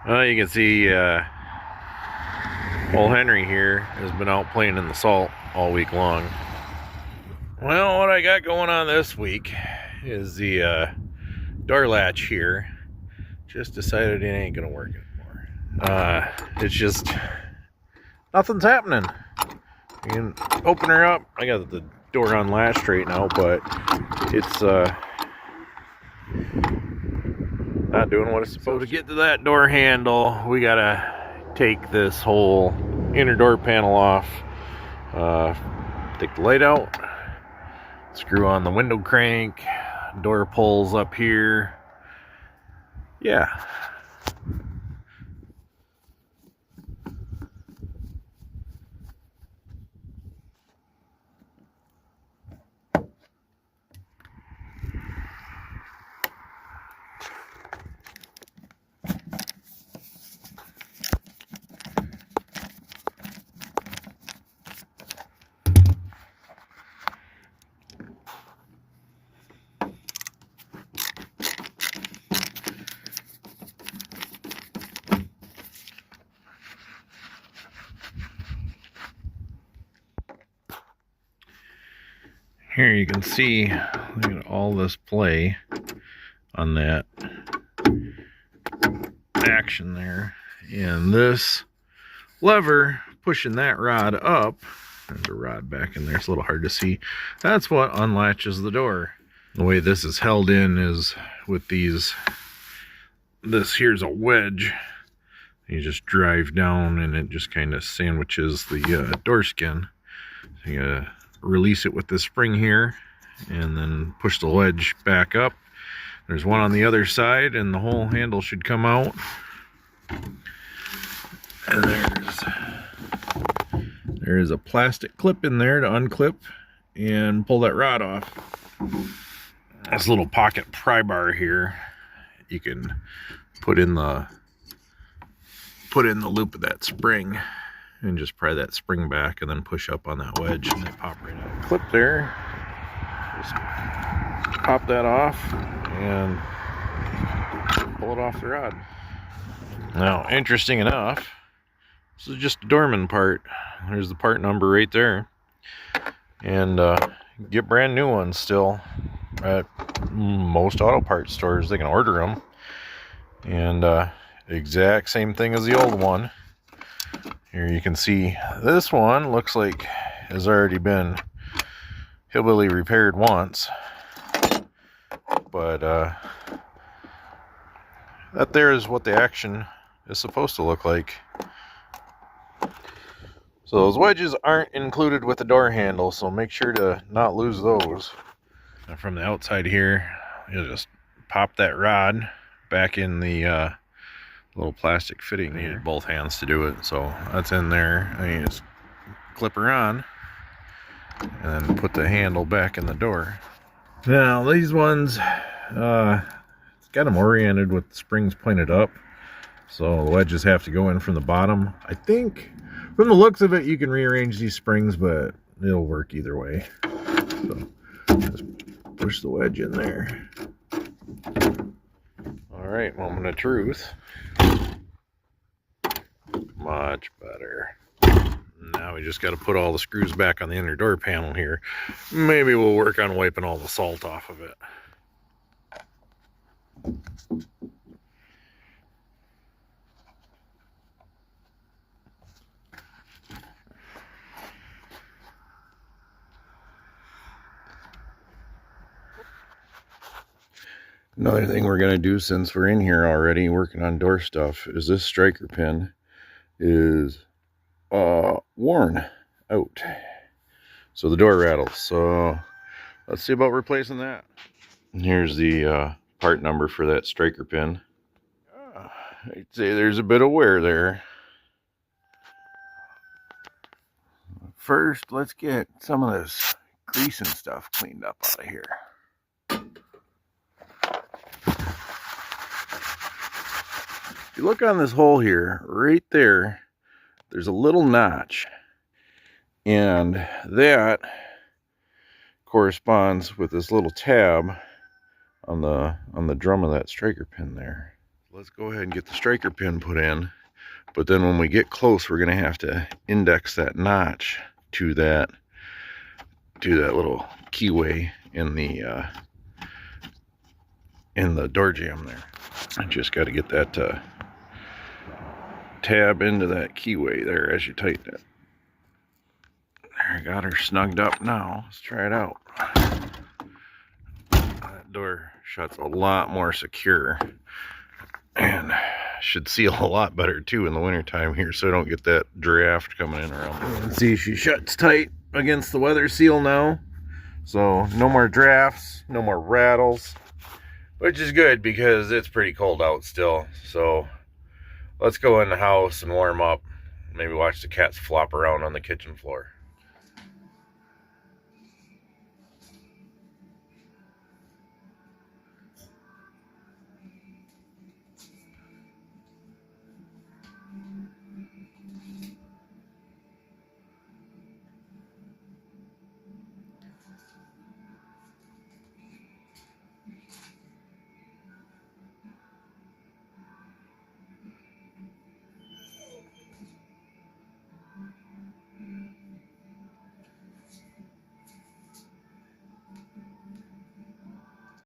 Well, you can see old Henry here has been out playing in the salt all week long. Well, what I got going on this week is the door latch here. Just decided it ain't gonna work anymore. It's just nothing's happening. You can open her up. I got the door unlatched right now, but it's not doing what it's supposed to. To get to that door handle, we gotta take this whole inner door panel off, take the light out, screw on the window crank, door pulls up here. Yeah. Here you can see, look at all this play on that action there. And this lever pushing that rod up, there's a rod back in there, it's a little hard to see. That's what unlatches the door. The way this is held in is with these, this here's a wedge. You just drive down and it just kind of sandwiches the door skin. So you gotta release it with this spring here and then push the wedge back up. There's one on the other side and the whole handle should come out. And there is a plastic clip in there to unclip and pull that rod off. This little pocket pry bar here, you can put in the loop of that spring and just pry that spring back and then push up on that wedge and they pop right out. Clip there, just pop that off and pull it off the rod. Now, interesting enough, this is just a Dorman part. There's the part number right there. And get brand new ones still at most auto parts stores. They can order them. And exact same thing as the old one. Here you can see this one looks like has already been hillbilly repaired once. But that there is what the action is supposed to look like. So those wedges aren't included with the door handle, so make sure to not lose those. Now from the outside here, you'll just pop that rod back in the little plastic fitting. You need both hands to do it, so that's in there. And you just clip her on and then put the handle back in the door. Now these ones, it's got them oriented with the springs pointed up, so the wedges have to go in from the bottom. I think from the looks of it you can rearrange these springs, but it'll work either way. So just push the wedge in there. Alright, moment of truth. Much better. Now we just got to put all the screws back on the inner door panel here. Maybe we'll work on wiping all the salt off of it. Another thing we're going to do, since we're in here already working on door stuff, is this striker pin is worn out. So the door rattles. So let's see about replacing that. Here's the part number for that striker pin. I'd say there's a bit of wear there. First, let's get some of this grease and stuff cleaned up out of here. If you look on this hole here, right there, there's a little notch, and that corresponds with this little tab on the drum of that striker pin there. Let's go ahead and get the striker pin put in, but then when we get close, we're gonna have to index that notch to that little keyway in the door jamb there. I just got to get that tab into that keyway there as you tighten it. There, I got her snugged up now. Let's try it out. That door shuts a lot more secure and should seal a lot better too in the wintertime here, so I don't get that draft coming in around. You can see she shuts tight against the weather seal now, so no more drafts, no more rattles, which is good because it's pretty cold out still. So let's go in the house and warm up, maybe watch the cats flop around on the kitchen floor.